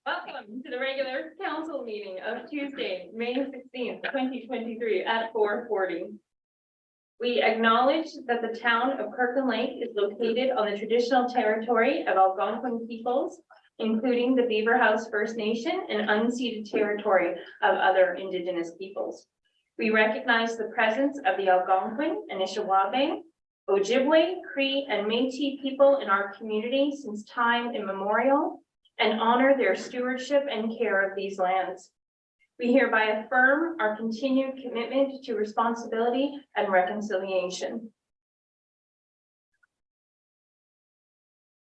Welcome to the regular council meeting of Tuesday, May 16th, 2023 at 4:40. We acknowledge that the town of Kirkland Lake is located on the traditional territory of Algonquin peoples, including the Beaver House First Nation and unceded territory of other Indigenous peoples. We recognize the presence of the Algonquin, Anishinaabe, Ojibwe, Cree, and Métis people in our community since time immemorial, and honor their stewardship and care of these lands. We hereby affirm our continued commitment to responsibility and reconciliation.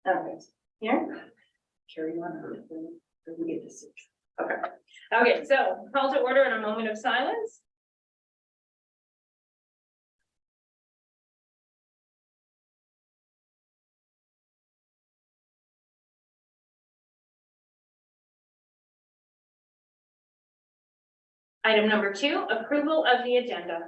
Okay, here. Carry on. We get to 6. Okay. Okay, so call to order in a moment of silence. Item number 2, approval of the agenda.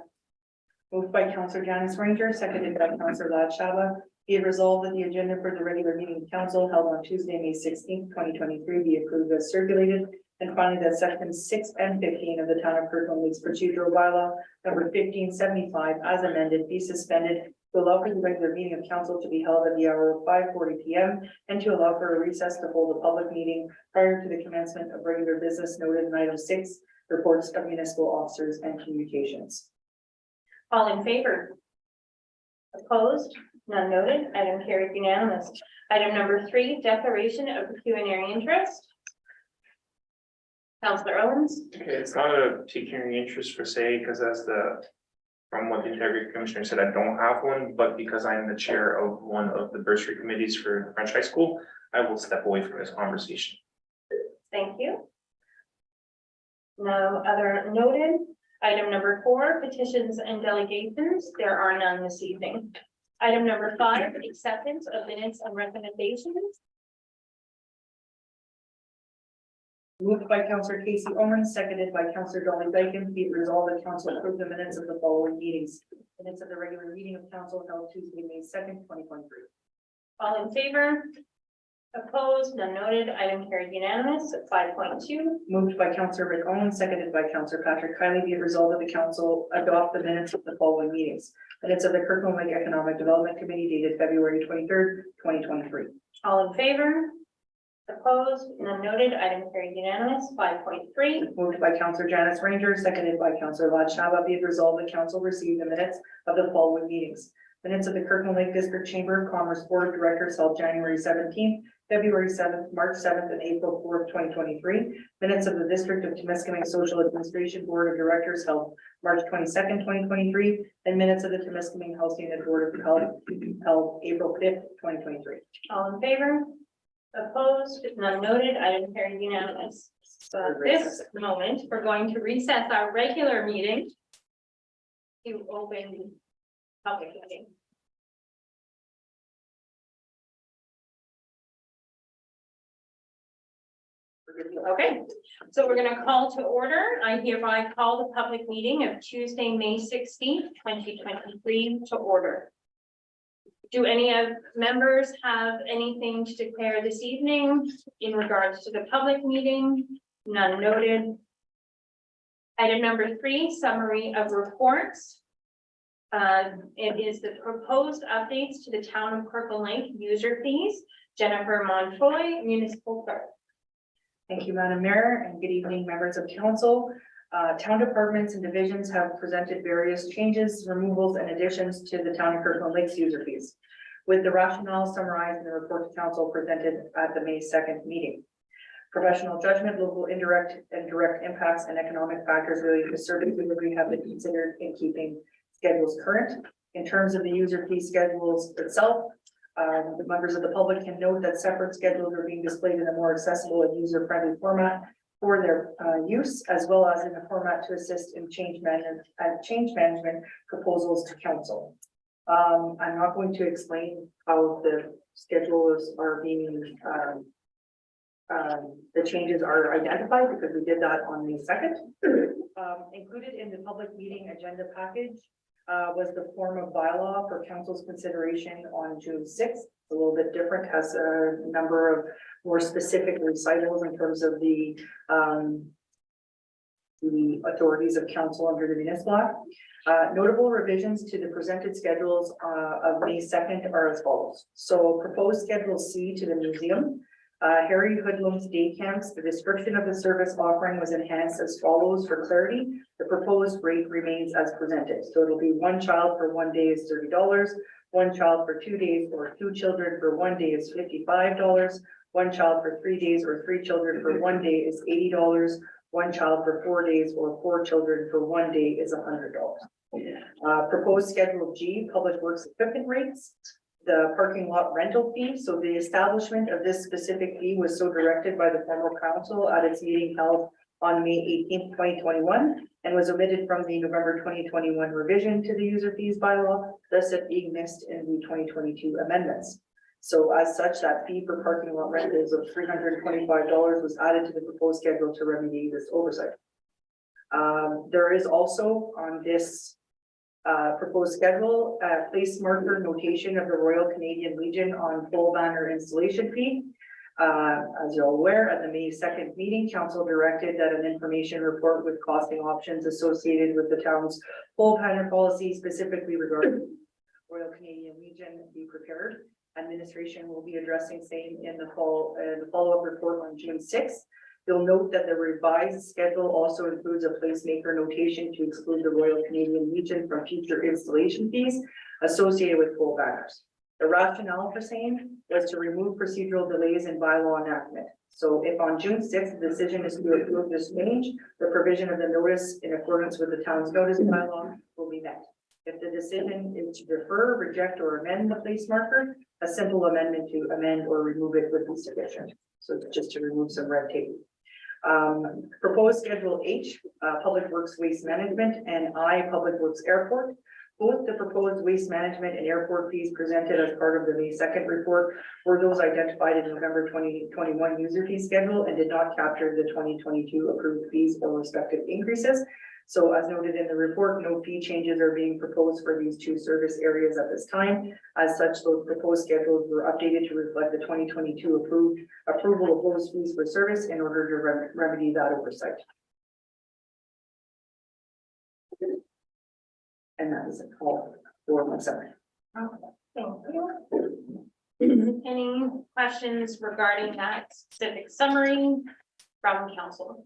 Moved by Councillor Janice Ranger, seconded by Councillor Lad Shaba. Be it resolved that the agenda for the regular meeting of council held on Tuesday, May 16th, 2023 be approved as circulated. And finally, that sections 6 and 15 of the Town of Kirkland Lake's procedural bylaw number 1575 as amended be suspended to allow for the regular meeting of council to be held at the hour of 5:40 p.m. and to allow for a recess to hold a public meeting prior to the commencement of regular business noted in item 6, reports of municipal officers and communications. All in favor? Opposed? None noted. Item carried unanimous. Item number 3, declaration of pecuniary interest. Councillor Owens. Okay, it's not a pecuniary interest per se, because from what the integrity commissioner said, I don't have one, but because I'm the chair of one of the bursary committees for French High School, I will step away from this conversation. Thank you. No other noted. Item number 4, petitions and delegations. There are none this evening. Item number 5, acceptance of minutes and recommendations. Moved by Councillor Casey Owens, seconded by Councillor Dolly Bacon, be it resolved that council approve the minutes of the following meetings. Minutes of the regular meeting of council held Tuesday, May 2nd, 2023. All in favor? Opposed? None noted. Item carried unanimous. 5.2. Moved by Councillor Rick Owens, seconded by Councillor Patrick Kiley, be it resolved that the council adopt the minutes of the following meetings. Minutes of the Kirkland Lake Economic Development Committee dated February 23rd, 2023. All in favor? Opposed? None noted. Item carried unanimous. 5.3. Moved by Councillor Janice Ranger, seconded by Councillor Lad Shaba, be it resolved that council receive the minutes of the following meetings. Minutes of the Kirkland Lake District Chamber of Commerce Board of Directors held January 17th, February 7th, March 7th, and April 4th, 2023. Minutes of the District of Temiskaming Social Administration Board of Directors held March 22nd, 2023, and minutes of the Temiskaming Health Unit Board of Health held April 5th, 2023. All in favor? Opposed? None noted. Item carried unanimous. So at this moment, we're going to recess our regular meeting to open the public meeting. Okay, so we're going to call to order. I hereby call the public meeting of Tuesday, May 16th, 2023 to order. Do any of members have anything to declare this evening in regards to the public meeting? None noted. Item number 3, summary of reports. It is the proposed updates to the Town of Kirkland Lake user fees. Jennifer Montoy, municipal clerk. Thank you, Madam Mayor, and good evening, members of council. Town departments and divisions have presented various changes, removals, and additions to the Town of Kirkland Lake's user fees, with the rationale summarized in the report to council presented at the May 2nd meeting. Professional judgment, local indirect and direct impacts, and economic factors related to service delivery have been considered in keeping schedules current. In terms of the user fee schedules itself, the members of the public can note that separate schedules are being displayed in a more accessible and user-friendly format for their use, as well as in a format to assist in change management proposals to council. I'm not going to explain how the schedules are being, the changes are identified, because we did that on May 2nd. Included in the public meeting agenda package was the form of bylaw for council's consideration on June sixth. A little bit different, has a number of more specific recitals in terms of the authorities of council under the municipal act. Notable revisions to the presented schedules of May 2nd are as follows. So proposed schedule C to the museum. Harry Hoodlum's day camps, the description of the service offering was enhanced as follows for clarity. The proposed rate remains as presented. So it'll be one child for 1 day is $30, one child for 2 days, or 2 children for 1 day is $55, one child for 3 days or 3 children for 1 day is $80, one child for 4 days or 4 children for 1 day is $100. Proposed schedule G, public works equipment rates. The parking lot rental fee. So the establishment of this specific fee was so directed by the former council at its meeting held on May 18th, 2021, and was omitted from the November 2021 revision to the user fees bylaw, thus it being missed in the 2022 amendments. So as such, that fee for parking lot rentals of $325 was added to the proposed schedule to remedy this oversight. There is also on this proposed schedule, place marker notation of the Royal Canadian Legion on full banner installation fee. As you're aware, at the May 2nd meeting, council directed that an information report with costing options associated with the town's full banner policy, specifically regarding Royal Canadian Legion, be prepared. Administration will be addressing same in the follow-up report on June 6th. You'll note that the revised schedule also includes a placemaker notation to exclude the Royal Canadian Legion from future installation fees associated with full banners. The rationale for same was to remove procedural delays in bylaw enactment. So if on June 6th, the decision is to approve this change, the provision of the notice in accordance with the town's notice bylaw will be met. If the decision is to defer, reject, or amend the place marker, a simple amendment to amend or remove it would be sufficient. So just to remove some red tape. Proposed schedule H, public works waste management, and I, public works airport. Both the proposed waste management and airport fees presented as part of the May 2nd report were those identified in November 2021 user fee schedule and did not capture the 2022 approved fees or respective increases. So as noted in the report, no fee changes are being proposed for these two service areas at this time. As such, those proposed schedules were updated to reflect the 2022 approval of those fees for service in order to remedy that oversight. And that is a call for myself. Thank you. Any questions regarding that specific summary from council?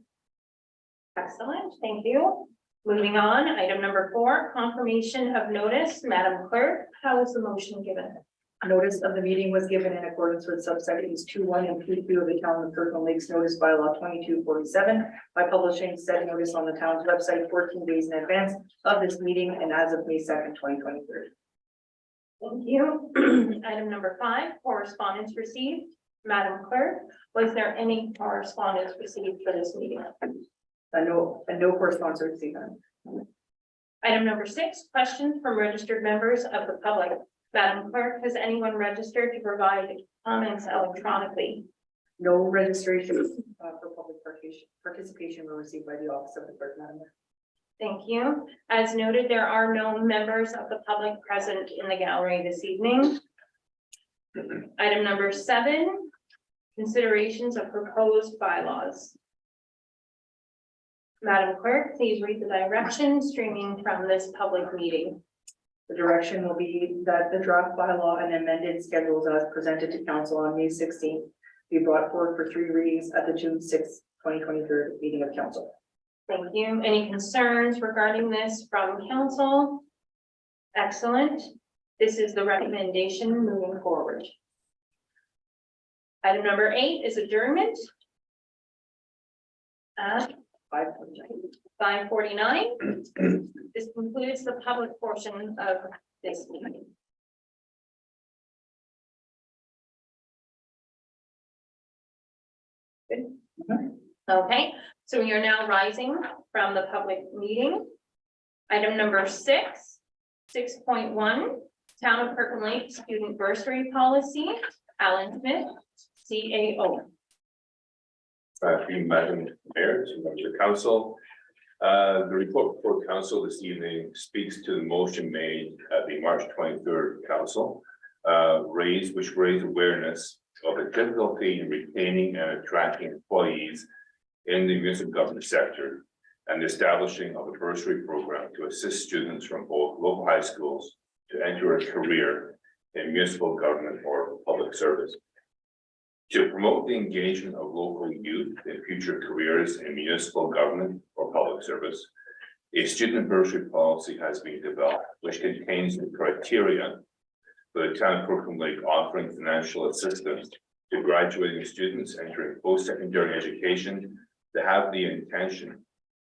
Excellent, thank you. Moving on, item number 4, confirmation of notice. Madam Clerk, how is the motion given? Notice of the meeting was given in accordance with subsections 2.1 and 2.2 of the Town of Kirkland Lakes Notice Bylaw 2247 by publishing said notice on the town's website 14 days in advance of this meeting and as of May 2nd, 2023. Thank you. Item number 5, correspondence received. Madam Clerk, was there any correspondence received for this meeting? No correspondence received. Item number 6, questions from registered members of the public. Madam Clerk, has anyone registered to provide comments electronically? No registrations for public participation were received by the office of the clerk, Madam. Thank you. As noted, there are no members of the public present in the gallery this evening. Item number 7, considerations of proposed bylaws. Madam Clerk, please read the direction streaming from this public meeting. The direction will be that the draft bylaw and amended schedules as presented to council on May 16th be brought forward for 3 readings at the June 6th, 2023 meeting of council. Thank you. Any concerns regarding this from council? Excellent. This is the recommendation moving forward. Item number 8 is adjournment. 5:49. This concludes the public portion of this meeting. Okay, so we are now rising from the public meeting. Item number 6.1, Town of Kirkland Lake Student Bursary Policy. Alan Smith, CAO. For you, Madam Mayor, to members of council. The report before council this evening speaks to the motion made at the March 23rd council. Which raised awareness of the difficulty in retaining and attracting employees in the municipal government sector and the establishing of a bursary program to assist students from both local high schools to enter a career in municipal government or public service. To promote the engagement of local youth in future careers in municipal government or public service, a student bursary policy has been developed, which contains the criteria for the town of Kirkland Lake offering financial assistance to graduating students entering post-secondary education that have the intention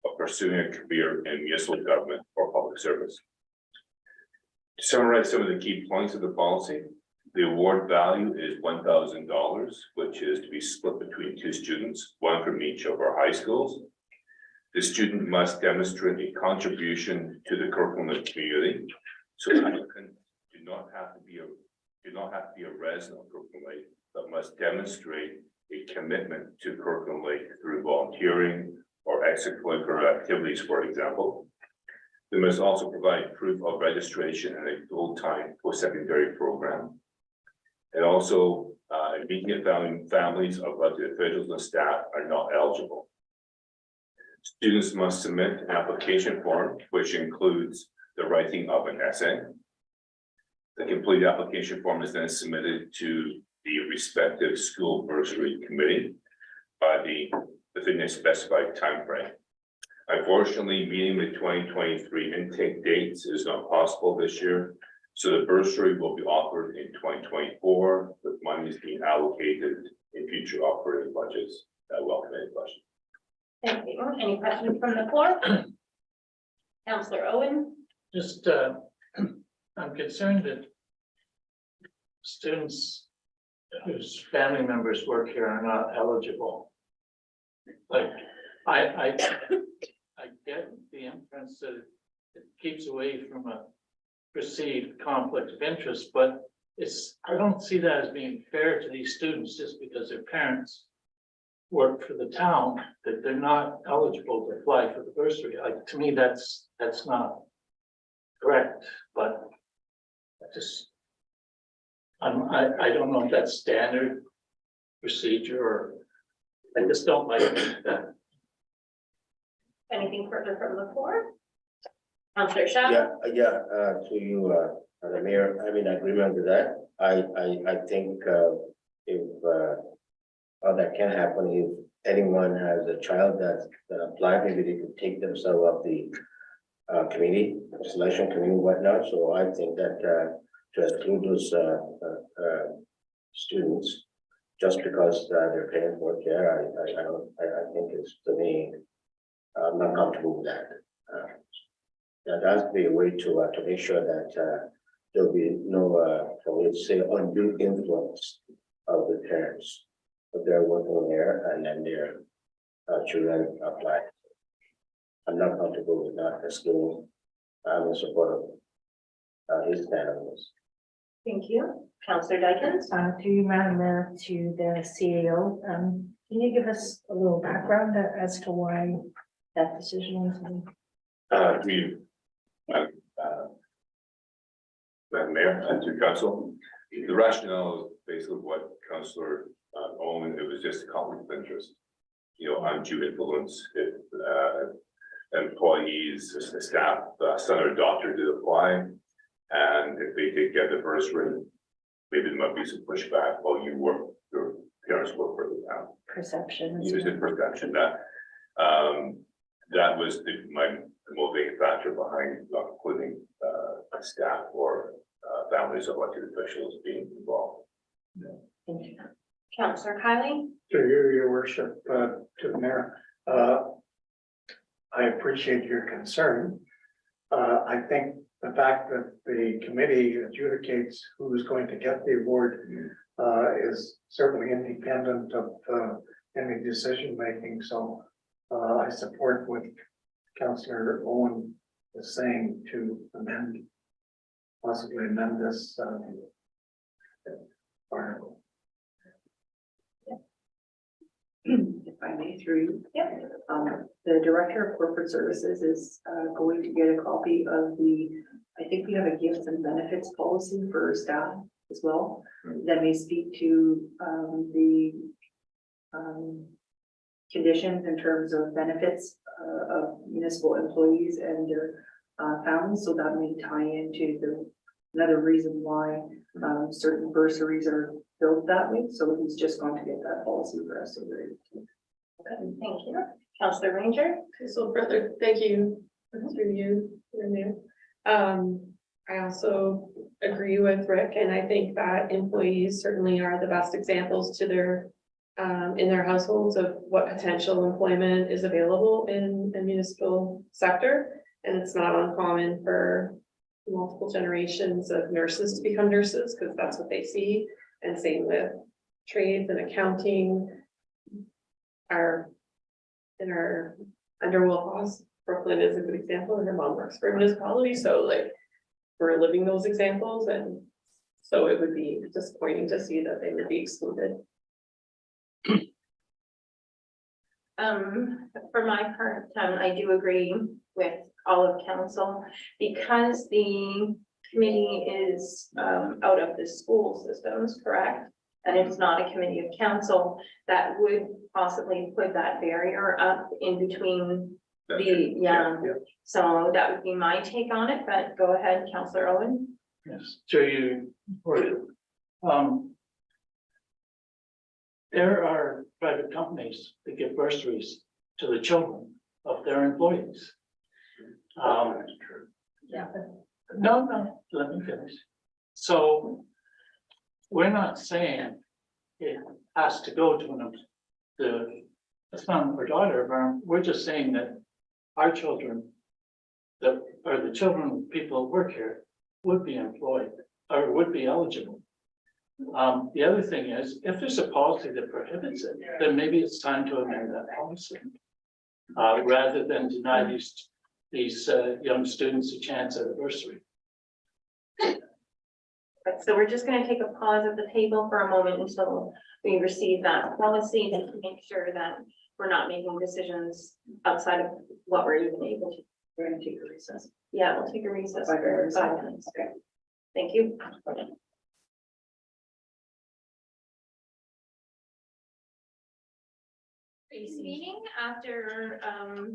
of pursuing a career in municipal government or public service. To summarize some of the key points of the policy, the award value is $1,000, which is to be split between two students, one from each of our high schools. The student must demonstrate a contribution to the Kirkland Lake community, so applicants do not have to be a resident of Kirkland Lake, but must demonstrate a commitment to Kirkland Lake through volunteering or extracurricular activities, for example. They must also provide proof of registration in a full-time post-secondary program. And also, immediate families of elected officials and staff are not eligible. Students must submit an application form, which includes the writing of an essay. The complete application form is then submitted to the respective school bursary committee by within a specified time frame. Unfortunately, meeting the 2023 intake dates is not possible this year, so the bursary will be offered in 2024, with monies being allocated in future operating budgets. I welcome any questions. Thank you. Any questions from the floor? Counselor Owen? Just, I'm concerned that students whose family members work here are not eligible. Like, I get the inference that it keeps away from a perceived conflict of interest, but I don't see that as being fair to these students just because their parents work for the town, that they're not eligible to apply for the bursary. Like, to me, that's not correct, but I don't know if that's standard procedure or I just don't like that. Anything further from the floor? Counselor Shabbat? To you, the mayor, I'm in agreement with that. I think, if, all that can happen if anyone has a child that applied, maybe they could take themselves off the committee, selection committee, whatnot. So I think that, to exclude those, students, just because their parents work there, I think it's, to me, I'm not comfortable with that. That has to be a way to make sure that there'll be no, let's say, undue influence of the parents if they're working there and then their children apply. I'm not comfortable with that excluding. I'm in support of his stand on this. Thank you. Counselor Dykens? To you, Madam Mayor, to the CAO, can you give us a little background as to why that decision was made? Madam Mayor and to council, the rationale is basically what Councillor Owen, it was just a conflict of interest. You know, undue influence, if employees, staff, son or daughter did apply, and if they did get the bursary, maybe there might be some pushback. Well, your parents work for the town. Perception. Use it perception that that was my motivating factor behind not including staff or families of elected officials being involved. Thank you. Counselor Kylie? Through you, your worship, to the mayor, I appreciate your concern. I think the fact that the committee adjudicates who's going to get the award is certainly independent of any decision making. So I support what Councillor Owen is saying to possibly amend this article. I may through you. Yep. The Director of Corporate Services is going to get a copy of I think we have a gifts and benefits policy for staff as well. That may speak to the conditions in terms of benefits of municipal employees and their families, so that may tie into another reason why certain bursaries are built that way, so he's just going to get that policy for us. Thank you. Counselor Ranger? So brother, thank you through you, Mayor. I also agree with Rick, and I think that employees certainly are the best examples to their in their households of what potential employment is available in the municipal sector. And it's not uncommon for multiple generations of nurses to become nurses, because that's what they see. And same with trades and accounting. In our Underwood House, Brooklyn is a good example, and her mom works for a municipality, so like we're living those examples, and so it would be disappointing to see that they would be excluded. For my part, I do agree with all of council, because the committee is out of the school systems, correct? And it's not a committee of council, that would possibly put that barrier up in between yeah. So that would be my take on it, but go ahead, Councillor Owen. Yes, so you, there are private companies that give bursaries to the children of their employees. Yeah. No, let me finish. So we're not saying it has to go to the son or daughter of our, we're just saying that our children, that are the children of people who work here, would be employed or would be eligible. The other thing is, if there's a policy that prohibits it, then maybe it's time to amend that policy. Rather than deny these young students a chance at a bursary. So we're just gonna take a pause at the table for a moment until we receive that policy, to make sure that we're not making decisions outside of what we're even able to. We're gonna take a recess. Yeah, we'll take a recess 5 for minutes. 5 minutes. Okay. Thank you. Meeting after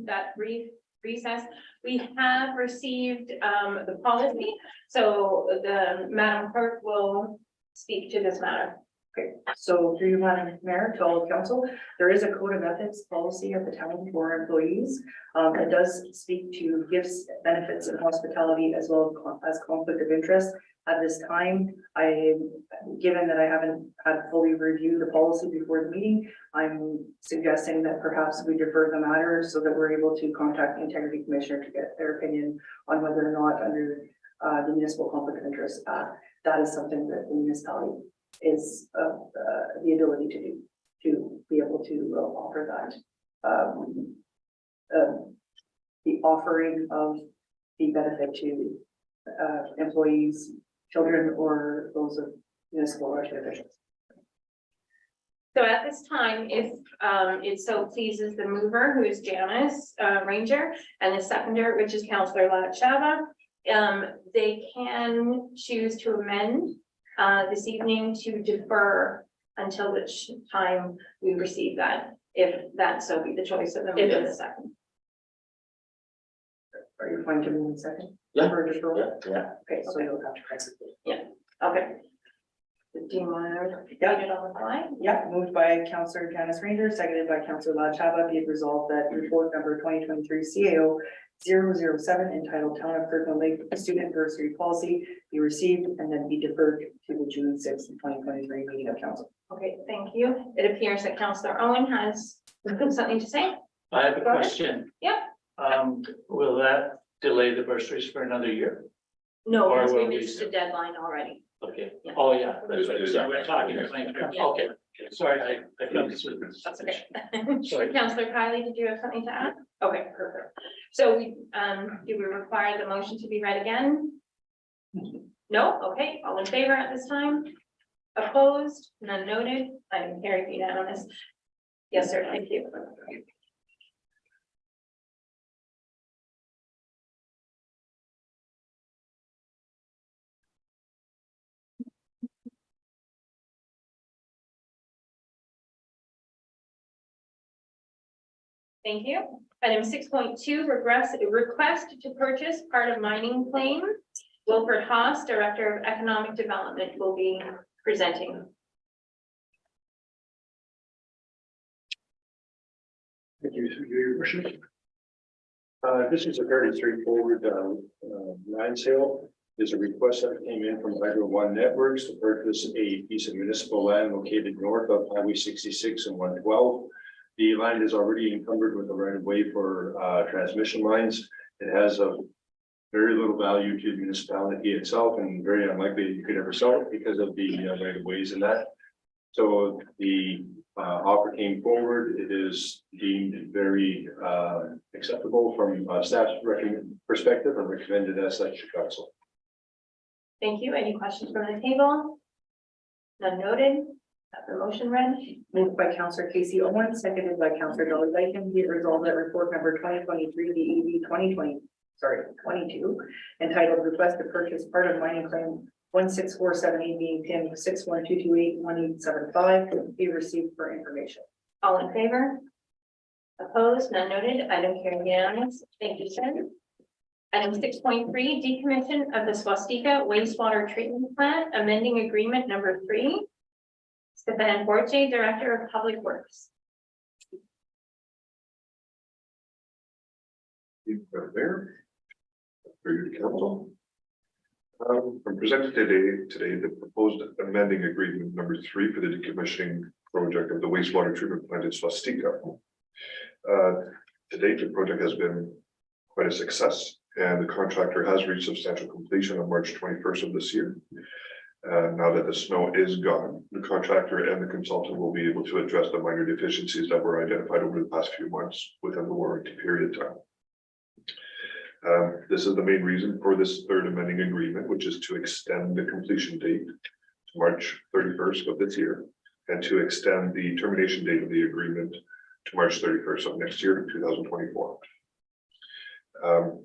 that brief recess, we have received the policy, so the Madam Clerk will speak to this matter. Okay, so through you, Madam Mayor, to all of council, there is a code of ethics policy at the town for employees. It does speak to gifts, benefits, and hospitality, as well as conflict of interest. At this time, given that I haven't had fully reviewed the policy before the meeting, I'm suggesting that perhaps we defer the matter so that we're able to contact the Integrity Commissioner to get their opinion on whether or not under the Municipal Conflict of Interest Act, that is something that the municipality is the ability to do, to be able to offer that. The offering of the benefit to employees, children, or those of municipal elected officials. So at this time, if it so pleases the mover, who is Janice Ranger, and the seconder, which is Councillor Latchava, they can choose to amend this evening to defer until which time we receive that, if that so be the choice of the mover in the second. Are you going to move in second? Yeah. Or deferral? Yeah. Okay, so you'll have to press it. Okay. Do you want to read it on the fly? Yeah, moved by Councillor Janice Ranger, seconded by Councillor Latchava, be it resolved that report number 2023 CAO 007 entitled Town of Kirkland Lake Student Bursary Policy be received and then be deferred to the June 6th, 2023 meeting of council. Okay, thank you. It appears that Councillor Owen has something to say. I have a Go ahead. question. Yep. Will that delay the bursaries for another year? No, Or because we will we missed the still- deadline already. Okay, Yeah. oh, yeah, that's right, Is so that- we're talking, Yeah. okay, sorry, I confused. That's okay. Sorry. Councillor Kylie, did you have something to add? Okay, perfect. So do we require the motion to be read again? No? Okay, all in favor at this time? Opposed? None noted. Item carried unanimous. Yes, sir, thank you. Thank you. Item 6.2, request to purchase part of mining claim. Wilford Haas, Director of Economic Development, will be presenting. Thank you, through your worship. This is a very straightforward, land sale. There's a request that came in from Hydro One Networks to purchase a piece of municipal land located north of Highway 66 and 112. The land is already encumbered with the right of way for, transmission lines. It has a very little value to the municipality itself and very unlikely you could ever sell it because of the right of ways in that. So the offer came forward. It is deemed very acceptable from staff's perspective and recommended as such to council. Thank you. Any questions from the table? None noted. Have the motion read. Moved by Counselor Casey Owen, seconded by Counselor Dolly Dyken, be it resolved that report number 2023, the EV 22, entitled request to purchase part of mining claim 16478 being PIN 612281875 be received for information. All in favor? Opposed? None noted. Item carried unanimous. Thank you, sir. Item 6.3, decommission of the Swastika wastewater treatment plant, amending agreement number 3. Stefan Forte, Director of Public Works. Mayor, for you to council. I'm presented today the proposed amending agreement number 3 for the decommissioning project of the wastewater treatment plant in Swastika. To date, the project has been quite a success, and the contractor has reached substantial completion on March 21st of this year. Now that the snow is gone, the contractor and the consultant will be able to address the minor deficiencies that were identified over the past few months within the warranty period time. This is the main reason for this third amending agreement, which is to extend the completion date to March 31st of this year and to extend the termination date of the agreement to March 31st of next year, 2024. I'm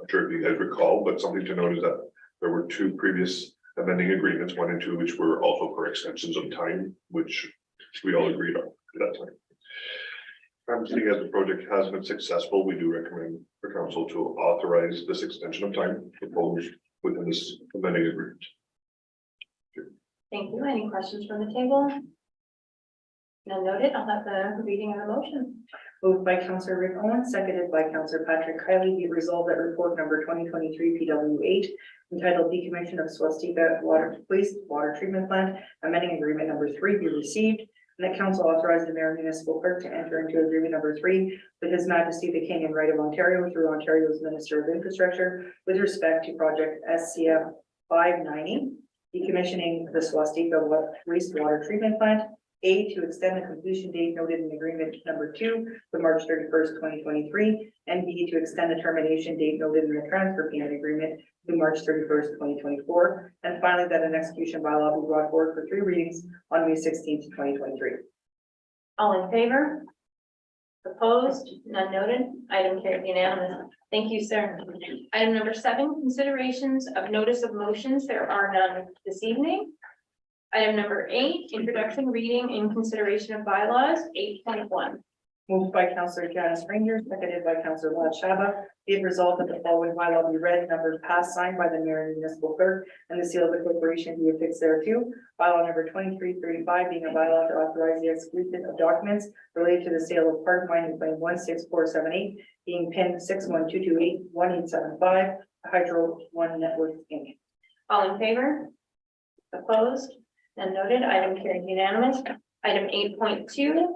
sure if you guys recall, but something to note is that there were 2 previous amending agreements, 1 and 2, which were also for extensions of time, which we all agreed on at that time. Seeing as the project has been successful, we do recommend for council to authorize this extension of time proposed within this amending agreement. Thank you. Any questions from the table? None noted. I'll have the reading of the motion. Moved by Counselor Rick Owen, seconded by Counselor Patrick Kiley, be it resolved that report number 2023 PW8 entitled decommission of Swastika wastewater treatment plant, amending agreement number 3 be received, and that council authorize the mayor and municipal clerk to enter into agreement number 3 with His Majesty the King and Right of Ontario through Ontario's Minister of Infrastructure with respect to project SCF 590, decommissioning the Swastika wastewater treatment plant. A, to extend the completion date noted in agreement number 2 to March 31st, 2023, and B, to extend the termination date noted in the transfer payment agreement to March 31st, 2024. And finally, that an execution bylaw be brought forward for 3 readings on May 16th, 2023. All in favor? Opposed? None noted. Item carried unanimous. Thank you, sir. Item number 7, considerations of notice of motions. There are none this evening. Item number 8, introduction, reading, and consideration of bylaws, 8.1. Moved by Counselor Janice Ranger, seconded by Counselor Vlad Shaba. Be it resolved that the following bylaw be read, numbered, passed, signed by the mayor and municipal clerk, and the seal of the corporation be affixed thereto. Bylaw number 2335 being a bylaw to authorize the execution of documents related to the sale of part mining claim 16478, being PIN 612281875, Hydro One Networks Inc. All in favor? Opposed? None noted. Item carried unanimous. Item 8.2.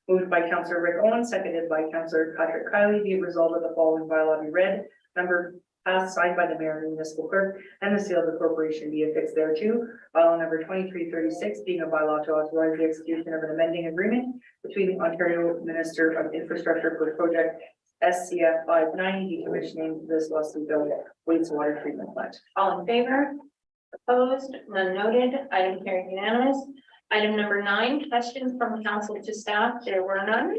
Moved by Counselor Rick Owen, seconded by Counselor Patrick Kiley, be it resolved that the following bylaw be read, number passed, signed by the mayor and municipal clerk, and the seal of the corporation be affixed thereto. Bylaw number 2336 being a bylaw to authorize the execution of an amending agreement between the Ontario Minister of Infrastructure for project SCF 590 decommissioning the Swastika wastewater treatment plant. All in favor? Opposed? None noted. Item carried unanimous. Item number 9, questions from council to staff. There were none.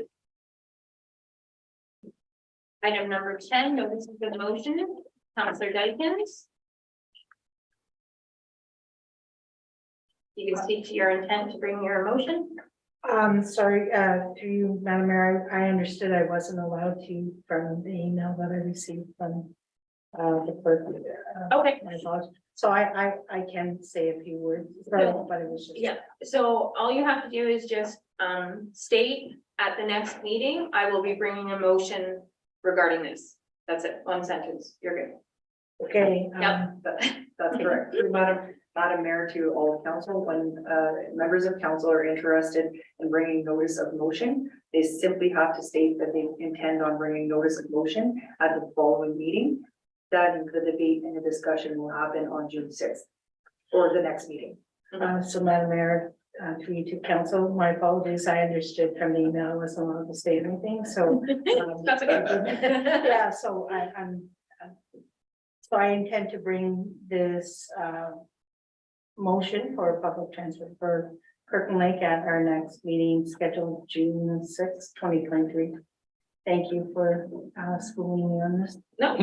Item number 10, notices of motion. Councillor Dykens. You can speak to your intent to bring your motion. Sorry, to you, Madam Mayor, I understood I wasn't allowed to from the email that I received from the clerk. Okay. My boss, so I can say a few words, but it was just. Yeah, so all you have to do is just state at the next meeting, I will be bringing a motion regarding this. That's it, 1 sentence, you're good. Okay. Yep. That's correct. Through Madam Mayor, to all council, when members of council are interested in bringing notice of motion, they simply have to state that they intend on bringing notice of motion at the following meeting. Then the debate and the discussion will happen on June 6th or the next meeting. So Madam Mayor, to you to council, my apologies, I understood from the email I wasn't allowed to say anything, so. That's okay. Yeah, so so I intend to bring this motion for public transfer for Kirkland Lake at our next meeting scheduled June 6th, 2023. Thank you for schooling me on this. No.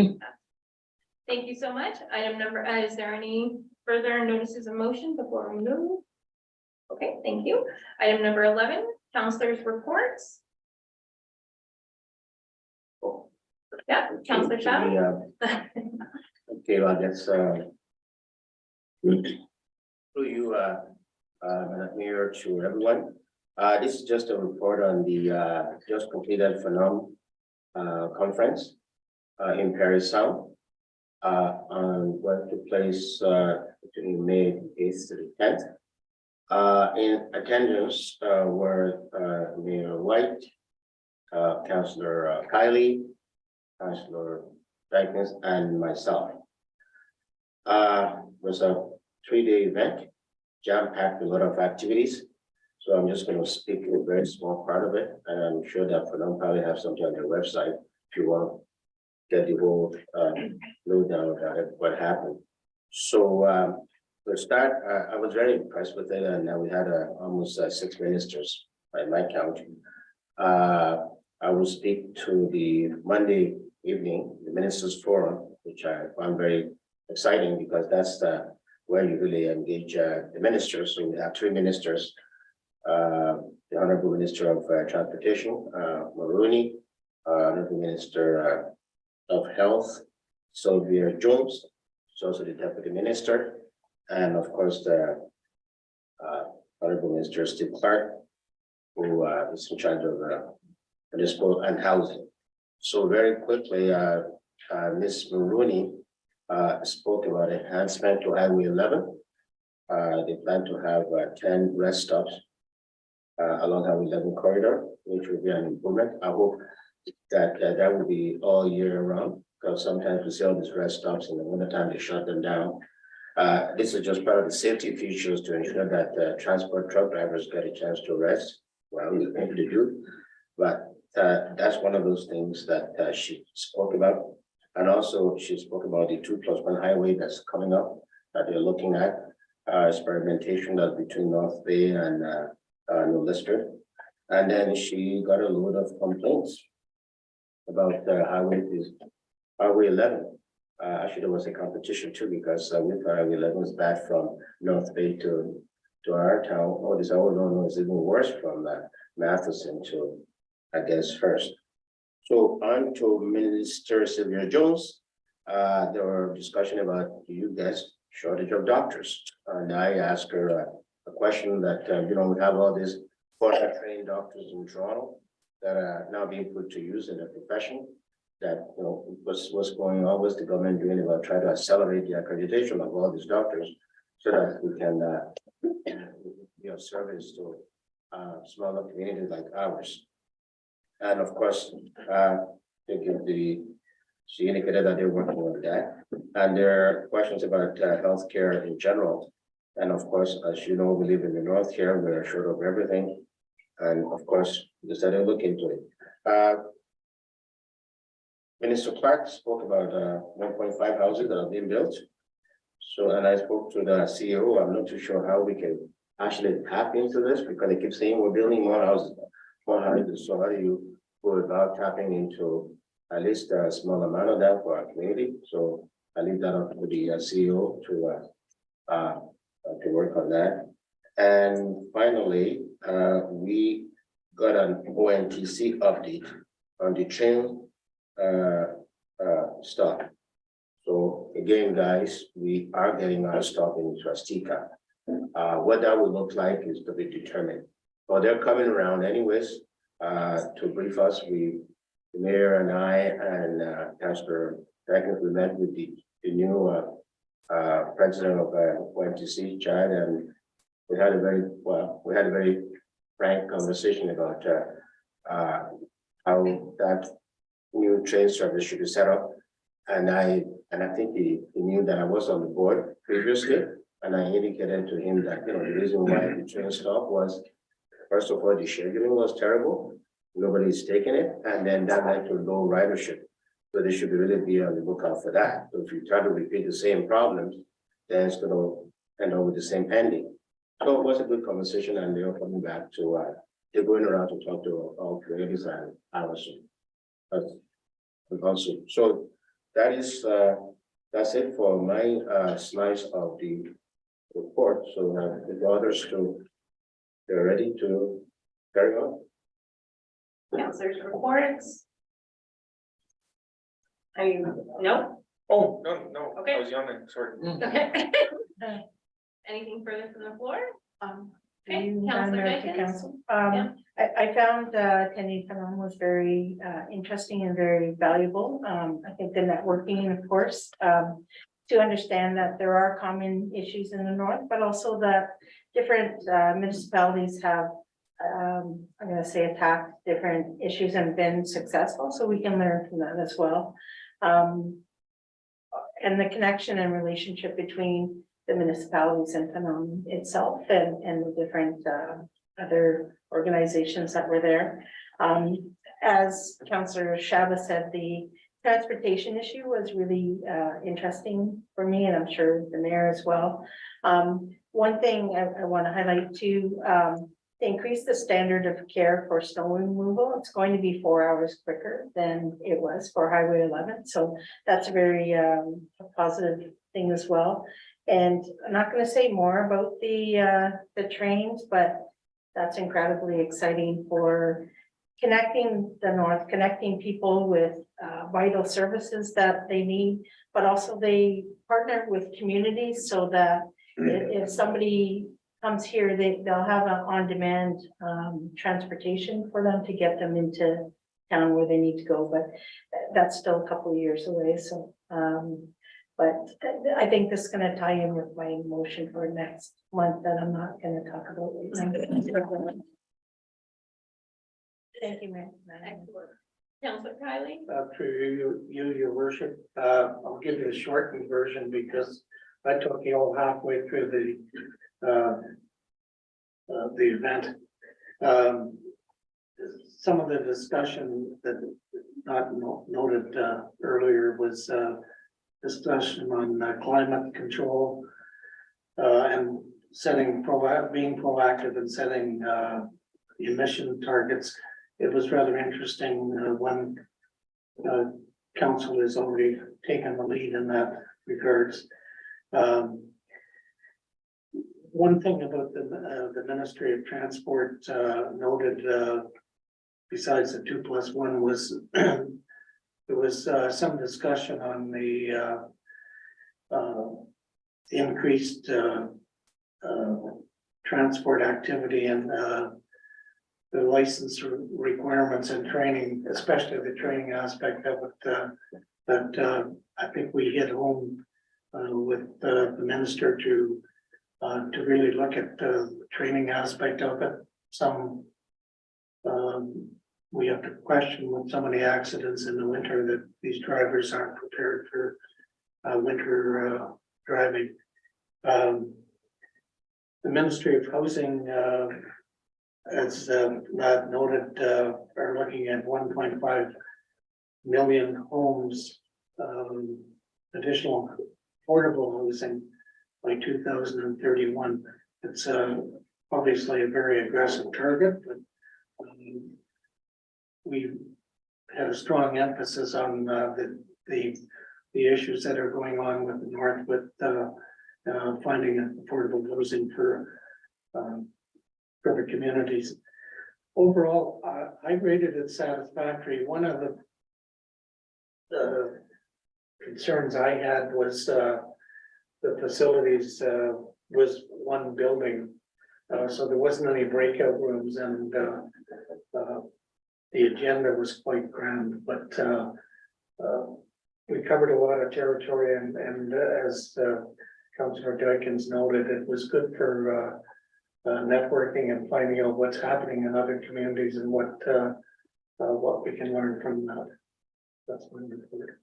Thank you so much. Item number, is there any further notices of motion before we move? Okay, thank you. Item number 11, councilors' reports. Yeah, Councilor Shabbat. Okay, well, that's, through you, Madam Mayor, to everyone. This is just a report on the, just completed Phenom conference, in Paris Sound. On what took place, between May 8th to the 10th. In attendance, were, Mayor White, Councillor Kylie, Councillor Dykens, and myself. Was a 3-day event, jam-packed with a lot of activities. So I'm just going to speak a very small part of it, and I'm sure that Phenom probably have something on their website if you want to get the whole lowdown about it, what happened. So to start, I was very impressed with it, and we had almost 6 ministers by my count. I will speak to the Monday evening, the Ministers Forum, which I found very exciting because that's where you really engage the ministers. So we have 3 ministers, the Honorable Minister of Transportation, Mulroney, Honorable Minister of Health, Sylvia Jones, who's also the Deputy Minister, and of course the Honorable Minister Steve Clark, who is in charge of municipal and housing. So very quickly, Ms. Mulroney spoke about enhancement to Highway 11. They plan to have 10 rest stops along Highway 11 corridor, which will be an improvement. I hope that that will be all year round, because sometimes we see all these rest stops in the wintertime, they shut them down. This is just part of the safety features to ensure that transport truck drivers get a chance to rest. Well, we're able to do, but that's one of those things that she spoke about. And also she spoke about the 2+1 highway that's coming up that they're looking at, experimentation that's between North Bay and New Lister. And then she got a load of complaints about Highway 11. Actually, there was a competition too, because we thought Highway 11 was bad from North Bay to our town. Oh, this, oh no, it's even worse from Matheson to, I guess, First. So on to Minister Sylvia Jones. There were discussion about, you guess, shortage of doctors. And I asked her a question that, we have all these foreign trained doctors in Toronto that are now being put to use in the profession. That, what's going on, what's the government doing about trying to accelerate the accreditation of all these doctors so that we can be of service to smaller communities like ours. And of course, she indicated that they're working on that. And there are questions about healthcare in general. And of course, as you know, we live in the north here, we're short of everything. And of course, we decided to look into it. Minister Clark spoke about 1.5 houses that are being built. So, and I spoke to the CEO, I'm not too sure how we can actually tap into this? Because they keep saying we're building more houses, more houses. So how do you go about tapping into at least a small amount of that for our community? So I leave that up to the CEO to work on that. And finally, we got an ONTC update on the train stop. So again, guys, we are getting our stop in Trustica. What that will look like is to be determined. But they're coming around anyways to brief us. The mayor and I and Councillor Beckett, we met with the new president of ONTC, Chad, and we had a very frank conversation about how that new train service should be set up. And I think he knew that I was on the board previously, and I indicated to him that, the reason why the train stopped was, first of all, the scheduling was terrible. Nobody's taking it, and then that led to low ridership. So they should really be on the lookout for that. So if you try to repeat the same problems, then it's going to end up with the same ending. So it was a good conversation, and they're coming back to, they're going around to talk to all communities and Allison. Also, so that is, that's it for my slice of the report. So the others they're ready to carry on. Councilors reports. Are you, no? Oh, no, Okay. I was yawning, sorry. Okay. Anything further from the floor? Okay, Madam Councilor Mayor to Jenkins? Council. Yeah. I found attending Panam was very interesting and very valuable. I think the networking, of course, to understand that there are common issues in the north, but also that different municipalities have, I'm gonna say, attacked different issues and been successful, so we can learn from that as well. And the connection and relationship between the municipalities and Panam itself and the different other organizations that were there. As Councillor Shaba said, the transportation issue was really interesting for me, and I'm sure the mayor as well. One thing I want to highlight too, to increase the standard of care for snow removal, it's going to be 4 hours quicker than it was for Highway 11. So that's a very positive thing as well. And I'm not going to say more about the trains, but that's incredibly exciting for connecting the north, connecting people with vital services that they need, but also they partner with communities so that if somebody comes here, they'll have an on-demand transportation for them to get them into town where they need to go, but that's still a couple of years away. So, but I think this is going to tie in with my motion for next month that I'm not going to talk about right now. Thank you, Mayor. Excellent. Councilor Kylie? Through you, your worship, I'll give you a shortened version because I took you all halfway through the event. Some of the discussion that not noted earlier was discussion on climate control and being proactive and setting emission targets. It was rather interesting when council has already taken the lead in that regards. One thing about the Ministry of Transport noted, besides the 2+1, was there was some discussion on the increased transport activity and the license requirements and training, especially the training aspect of it, that I think we hit home with the minister to really look at the training aspect of it. We have to question with so many accidents in the winter that these drivers aren't prepared for winter driving. The Ministry of Housing, as Matt noted, are looking at 1.5 million homes, additional affordable housing by 2031. It's obviously a very aggressive target, but we had a strong emphasis on the issues that are going on with the north with finding affordable housing for the communities. Overall, I rated it satisfactory. One of the concerns I had was the facilities was one building. So there wasn't any breakout rooms and the agenda was quite grand, but we covered a lot of territory and as Councillor Dykens noted, it was good for networking and finding out what's happening in other communities and what we can learn from that. That's my report.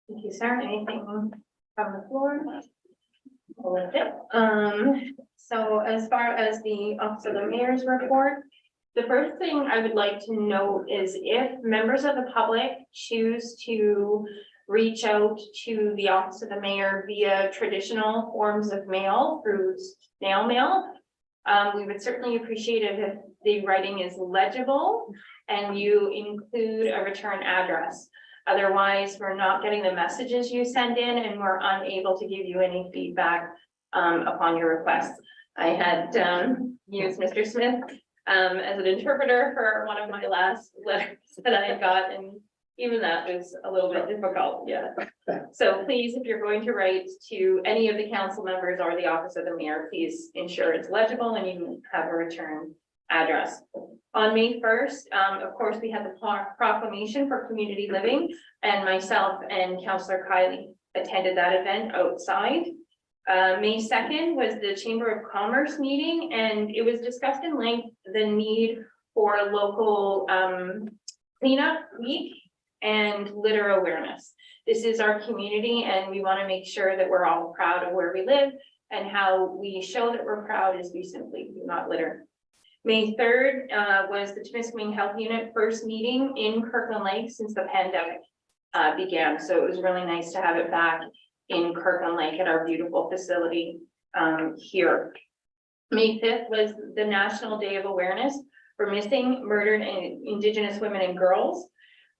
Thank you, sir. Anything from the floor? So as far as the Office of the Mayor's report, the first thing I would like to note is if members of the public choose to reach out to the Office of the Mayor via traditional forms of mail through snail mail, we would certainly appreciate it if the writing is legible and you include a return address. Otherwise, we're not getting the messages you send in and we're unable to give you any feedback upon your requests. I had used Mr. Smith as an interpreter for one of my last letters that I got, and even that was a little bit difficult, yeah. So please, if you're going to write to any of the council members or the Office of the Mayor, please ensure it's legible and you have a return address. On May 1st, of course, we had the proclamation for community living, and myself and Councillor Kylie attended that event outside. May 2nd was the Chamber of Commerce meeting, and it was discussed in length the need for a local cleanup week and litter awareness. This is our community, and we want to make sure that we're all proud of where we live, and how we show that we're proud is we simply do not litter. May 3rd was the Timiskaming Health Unit first meeting in Kirkland Lake since the pandemic began. So it was really nice to have it back in Kirkland Lake at our beautiful facility here. May 5th was the National Day of Awareness for Missing, Murdered, and Indigenous Women and Girls.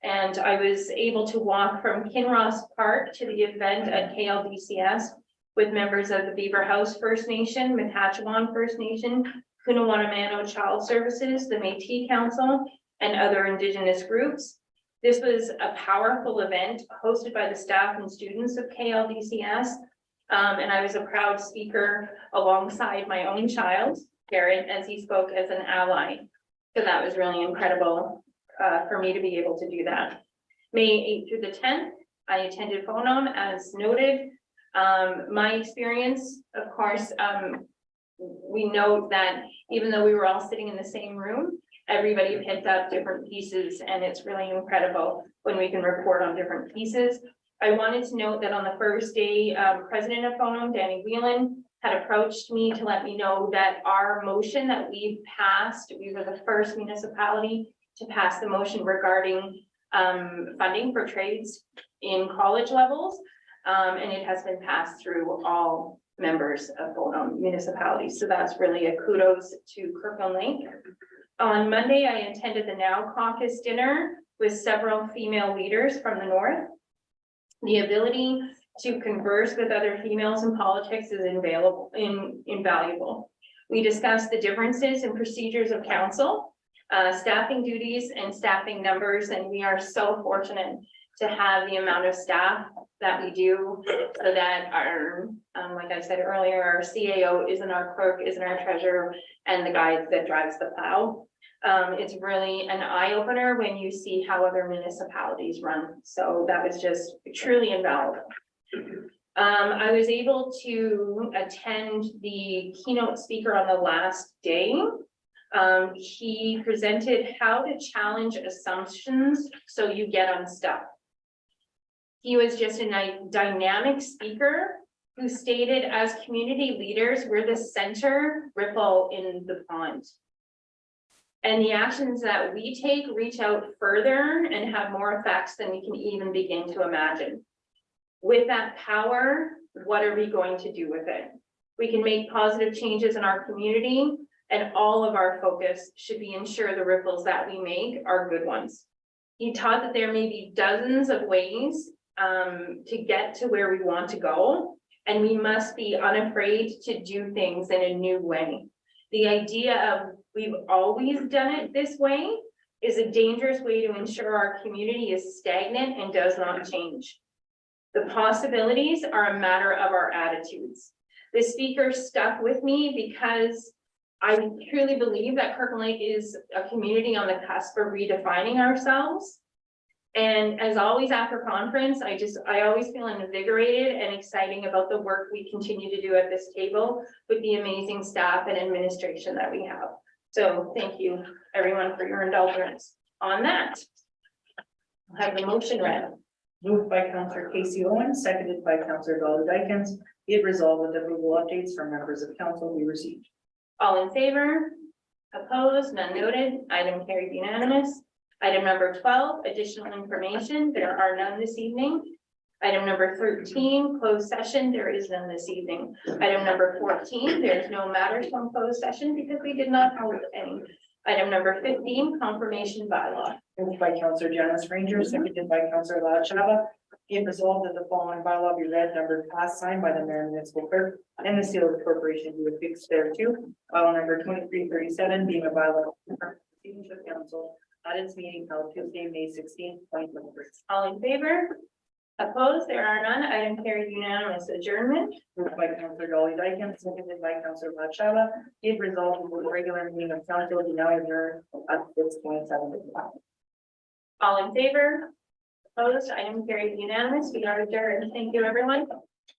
And I was able to walk from Kinross Park to the event at KLDCS with members of the Beaver House First Nation, Matachewan First Nation, Cunawanamano Child Services, the Métis Council, and other Indigenous groups. This was a powerful event hosted by the staff and students of KLDCS. And I was a proud speaker alongside my own child, Garrett, as he spoke as an ally. So that was really incredible for me to be able to do that. May 8th through the 10th, I attended FONOM as noted. My experience, of course, we note that even though we were all sitting in the same room, everybody picked up different pieces, and it's really incredible when we can report on different pieces. I wanted to note that on the first day, President of FONOM, Danny Whelan, had approached me to let me know that our motion that we passed, we were the first municipality to pass the motion regarding funding for trades in college levels, and it has been passed through all members of FONOM municipalities. So that's really a kudos to Kirkland Lake. On Monday, I attended the Now Caucus dinner with several female leaders from the North. The ability to converse with other females in politics is invaluable. We discussed the differences in procedures of council, staffing duties and staffing numbers, and we are so fortunate to have the amount of staff that we do, so that our, like I said earlier, our CAO isn't our clerk, isn't our treasurer, and the guy that drives the plow. It's really an eye opener when you see how other municipalities run. So that was just truly invaluable. I was able to attend the keynote speaker on the last day. He presented how to challenge assumptions so you get unstuck. He was just a dynamic speaker who stated, as community leaders, we're the center ripple in the pond. And the actions that we take reach out further and have more effects than we can even begin to imagine. With that power, what are we going to do with it? We can make positive changes in our community, And all of our focus should be ensure the ripples that we make are good ones. He taught that there may be dozens of ways to get to where we want to go. And we must be unafraid to do things in a new way. The idea of we've always done it this way is a dangerous way to ensure our community is stagnant and does not change. The possibilities are a matter of our attitudes. The speaker stuck with me because I truly believe that Kirkland Lake is a community on the cusp of redefining ourselves. And as always after conference, I always feel invigorated and exciting about the work we continue to do at this table with the amazing staff and administration that we have. So thank you, everyone, for your indulgence on that. I'll have the motion read. Moved by Counselor Casey Owens, seconded by Counselor Dolly Dykens. Be it resolved that approval updates from members of council be received. All in favor? Opposed? None noted. Item carried unanimous. Item number 12, additional information. There are none this evening. Item number 13, closed session. There is none this evening. Item number 14, there's no matters from closed session because we did not hold any. Item number 15, confirmation bylaw. Moved by Counselor Janice Ranger, seconded by Counselor Latchaba. Be it resolved that the following bylaw be read, number passed, signed by the mayor and municipal clerk, and the seal of the corporation be affixed thereto. Bylaw number 2337 being a bylaw of proceedings of council at its meeting held Tuesday, May 16th, 2023. All in favor? Opposed? There are none. Item carried unanimous. Adjournment. Moved by Counselor Dolly Dykens, seconded by Counselor Latchaba. Be it resolved that the regular meeting of council be now adjourned at 6:27. All in favor? Opposed? Item carried unanimous. We are adjourned. Thank you, everyone.